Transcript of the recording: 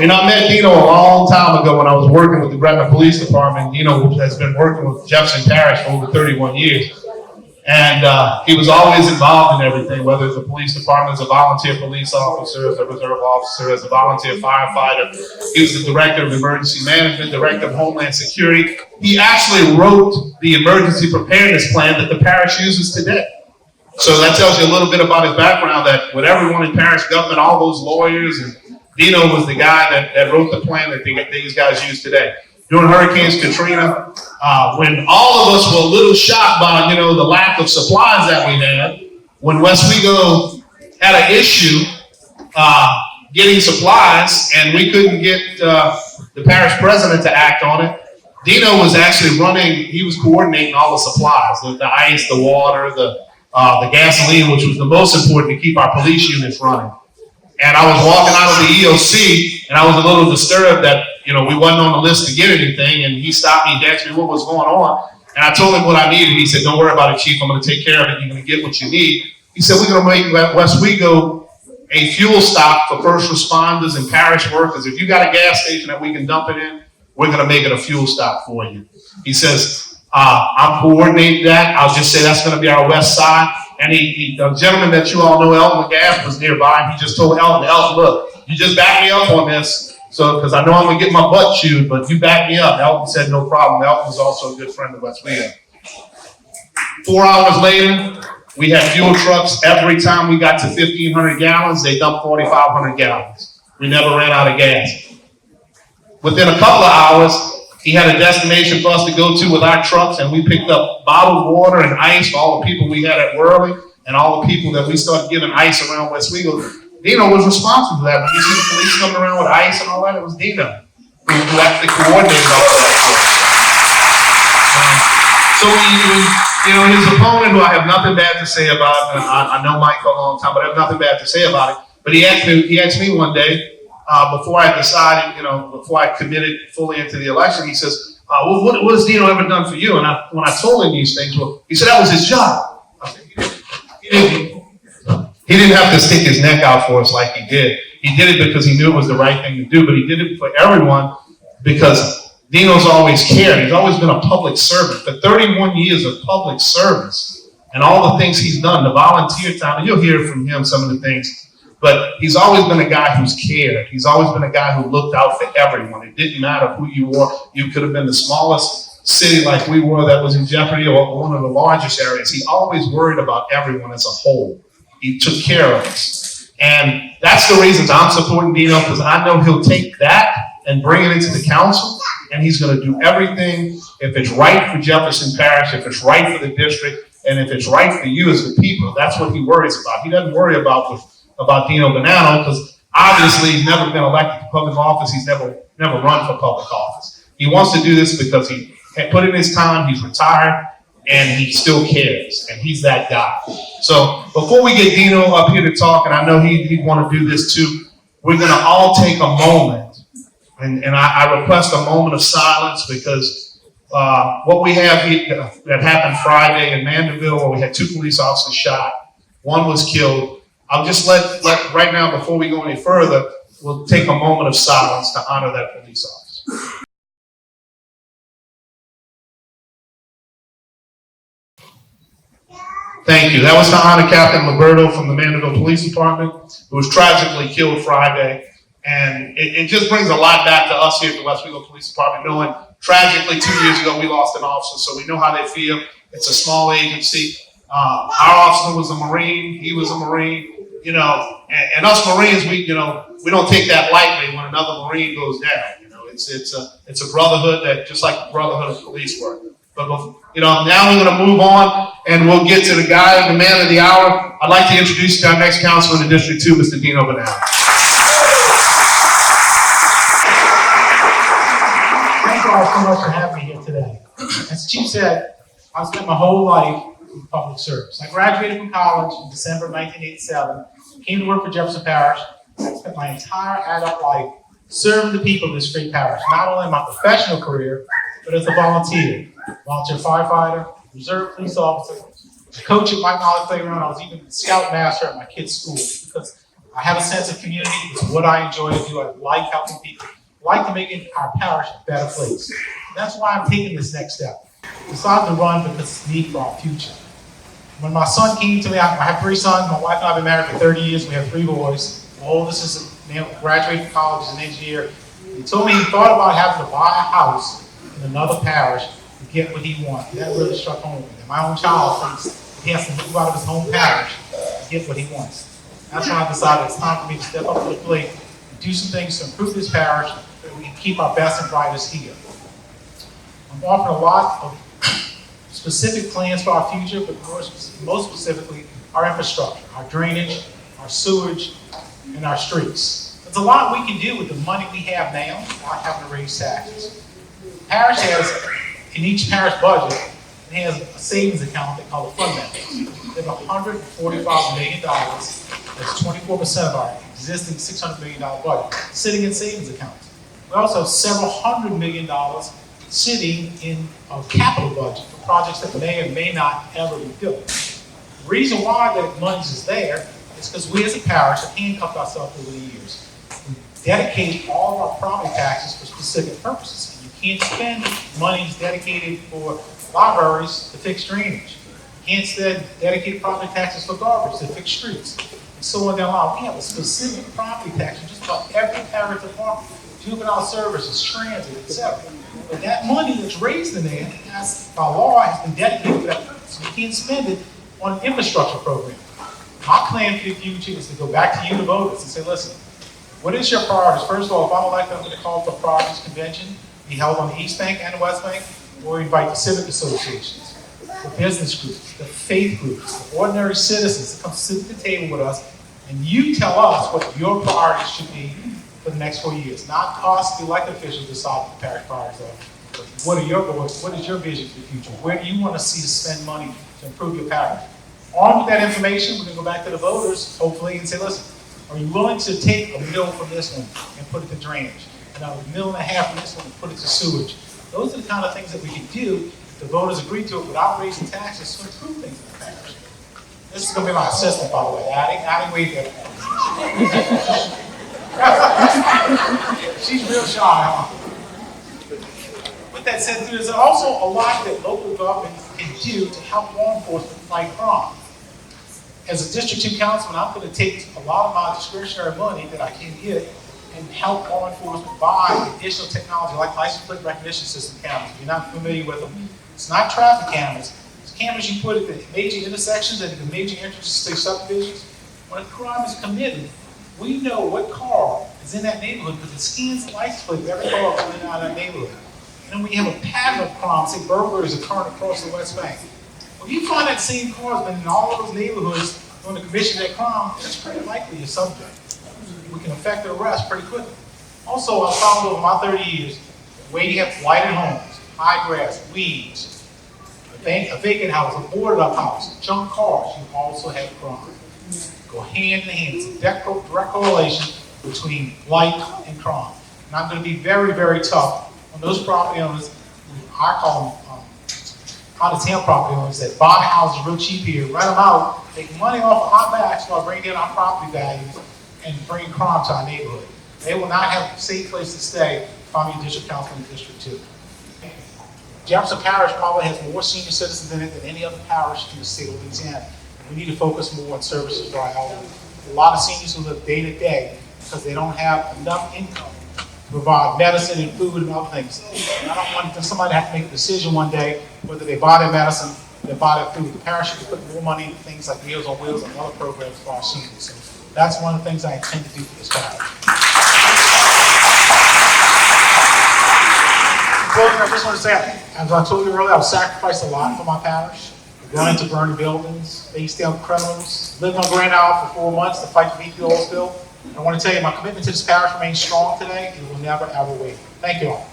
You know, I met Deano a long time ago when I was working with the Gretna Police Department. Deano has been working with Jefferson Parish for over 31 years. And he was always involved in everything, whether it's the police department as a volunteer police officer, as a reserve officer, as a volunteer firefighter. He was the director of emergency management, director of homeland security. He actually wrote the emergency preparedness plan that the parish uses today. So that tells you a little bit about his background, that with everyone in parish government, all those lawyers, and Deano was the guy that wrote the plan that these guys use today. During Hurricane Katrina, when all of us were a little shocked by, the lack of supplies that we had, when Westwego had an issue getting supplies and we couldn't get the parish president to act on it, Deano was actually he was coordinating all the supplies, the ice, the water, the gasoline, which was the most important to keep our police units running. And I was walking out of the EOC, and I was a little disturbed that, we wasn't on the list to get anything. And he stopped me, he asked me what was going on. And I told him what I needed. He said, "Don't worry about it, Chief. I'm going to take care of it. You're going to get what you need." He said, "We're going to make Westwego a fuel stop for first responders and parish workers. If you got a gas station that we can dump it in, we're going to make it a fuel stop for you." He says, "I'm coordinating that. I'll just say that's going to be our west side." And the gentleman that you all know, Elton McGaff, was nearby. He just told Elton, "Look, you just back me up on this, because I know I'm going to get my butt chewed, but you back me up." Elton said, "No problem." Elton was also a good friend of Westwego. 4 hours later, we had fuel trucks. Every time we got to 1,500 gallons, they dumped 4,500 gallons. We never ran out of gas. Within a couple of hours, he had a destination for us to go to with our trucks, and we picked up bottled water and ice for all the people we had at Worley and all the people that we started giving ice around Westwego. Deano was responsible for that. When you see the police coming around with ice and all that, it was Deano who actually coordinated all of that. So his opponent, who I have nothing bad to say about, and I know Mike for a long time, but I have nothing bad to say about it. But he asked me one day, before I decided, before I committed fully into the election, he says, what has Deano ever done for you? And when I told him these things, he said that was his job. I said, he didn't have to stick his neck out for us like he did. He did it because he knew it was the right thing to do, but he did it for everyone because Deano's always cared. He's always been a public servant. For 31 years of public service and all the things he's done, the volunteer time, and you'll hear from him some of the things. But he's always been a guy who's cared. He's always been a guy who looked out for everyone. It didn't matter who you were. You could have been the smallest city like we were that was in jeopardy or one of the largest areas. He always worried about everyone as a whole. He took care of us. And that's the reasons I'm supporting Deano, because I know he'll take that and bring it into the council, and he's going to do everything if it's right for Jefferson Parish, if it's right for the district, and if it's right for you as the people. That's what he worries about. He doesn't worry about Deano Bonano, because obviously he's never been elected to public office. He's never run for public office. He wants to do this because he had put in his time, he's retired, and he still cares, and he's that guy. So before we get Deano up here to talk, and I know he'd want to do this too, we're going to all take a moment, and I request a moment of silence, because what we have here, that happened Friday in Mandeville, where we had 2 police officers shot, 1 was killed. I'll just let right now, before we go any further, we'll take a moment of silence to honor that police officer. Thank you. That was to honor Captain Liberto from the Mandeville Police Department, who was tragically killed Friday. And it just brings a lot back to us here at the Westwego Police Department, knowing tragically 2 years ago we lost an officer, so we know how they feel. It's a small agency. Our officer was a Marine. He was a Marine. And us Marines, we don't take that lightly when another Marine goes down. It's a brotherhood that, just like the brotherhood of police work. But now we're going to move on, and we'll get to the guy, the man of the hour. I'd like to introduce you to our next councilman in District 2, Mr. Deano Bonano. Thank you all so much for having me here today. As the Chief said, I've spent my whole life in public service. I graduated from college in December of 1987, came to work for Jefferson Parish. I spent my entire adult life serving the people of this great parish, not only in my professional career, but as a volunteer firefighter, reserve police officer, coach at Mike Molly Playground. I was even the scout master at my kids' school, because I have a sense of community. It's what I enjoy to do. I like helping people. I like to make our parish a better place. That's why I'm taking this next step. I decided to run because it's needed for our future. When my son came to me, I have 3 sons. My wife and I have been married for 30 years. We have 3 boys. The oldest is graduated from college as an engineer. He told me he thought about having to buy a house in another parish to get what he wanted. That really struck home with me. My own child thinks he has to move out of his home parish to get what he wants. That's when I decided it's time for me to step up to the plate and do some things to improve this parish so that we can keep our best and brightest here. I'm offering a lot of specific plans for our future, but most specifically, our infrastructure, our drainage, our sewage, and our streets. There's a lot we can do with the money we have now without having to raise taxes. The parish has, in each parish budget, it has a savings account they call a fund balance. They have $145 million, that's 24% of our existing $600 million budget, sitting in savings accounts. We also have several $100 million sitting in a capital budget for projects that may or may not ever be built. The reason why that money is there is because we as a parish have handcuffed ourselves over the years. We dedicate all of our property taxes for specific purposes. You can't spend monies dedicated for libraries to fix drainage. You can't spend dedicated property taxes for garbage to fix streets. And so on down the line. We have a specific property tax in just about every parish department, juvenile services, transit, etc. But that money that's raised in there, by law, has been dedicated to that purpose. So you can't spend it on an infrastructure program. My plan for the future is to go back to you, the voters, and say, listen, what is your priorities? First of all, if I'm elected, I'm going to call for a priorities convention, be held on the East Bank and the West Bank, or invite the civic associations, the business groups, the faith groups, the ordinary citizens to come sit at the table with us, and you tell us what your priorities should be for the next 4 years. Not us, the elected officials, decide what the parish priorities are. But what are your goals? What is your vision for the future? Where do you want to see to spend money to improve your parish? Armed with that information, we're going to go back to the voters, hopefully, and say, listen, are you willing to take a mill from this one and put it to drainage? And a $1.5 million from this one and put it to sewage? Those are the kind of things that we can do if the voters agree to it without raising taxes to improve things in the parish. This is going to be my assistant, by the way, Addie, wave at She's real shy, huh? With that said, there's also a lot that local government can do to help law enforcement fight crime. As a District 2 councilman, I'm going to take a lot of my discretionary money that I can get and help law enforcement buy additional technology like license plate recognition system cameras. If you're not familiar with them, it's not traffic cameras. It's cameras you put at the major intersections and the major entrances to subdivisions. When a crime is committed, we know what car is in that neighborhood because it scans the license plate of every car coming in and out of that neighborhood. And then we have a pattern of crime, say burglaries occurring across the West Bank. When you find that same car has been in all of those neighborhoods on the commission of that crime, that's pretty likely a subject. We can affect the arrest pretty quickly. Also, I found over my 30 years, where you have blighted homes, high grass, weeds, a vacant house, a boarded up house, junk cars, you also have crime. Go hand in hand. It's a direct correlation between blight and crime. And I'm going to be very, very tough on those property owners, I call them out-of-town property owners that buy houses real cheap here, rent them out, make money off of our backs while bringing down our property values and bringing crime to our neighborhood. They will not have a safe place to stay if I'm your district council in District 2. Jefferson Parish probably has more senior citizens in it than any other parish in the state of Louisiana. We need to focus more on services for our elderly. A lot of seniors who live day to day because they don't have enough income to provide medicine and food and other things. And I don't want somebody to have to make a decision one day whether they buy their medicine, they buy their food. The parish should put more money into things like Meals on Wheels and other programs for our seniors. So that's one of the things I intend to do for this parish. I just want to say, as I told you earlier, I've sacrificed a lot for my parish. Running to burn buildings, face down criminals, lived on Grand Isle for 4 months to fight the BP oil spill. I want to tell you, my commitment to this parish remains strong today. It will never, ever waver. Thank you all.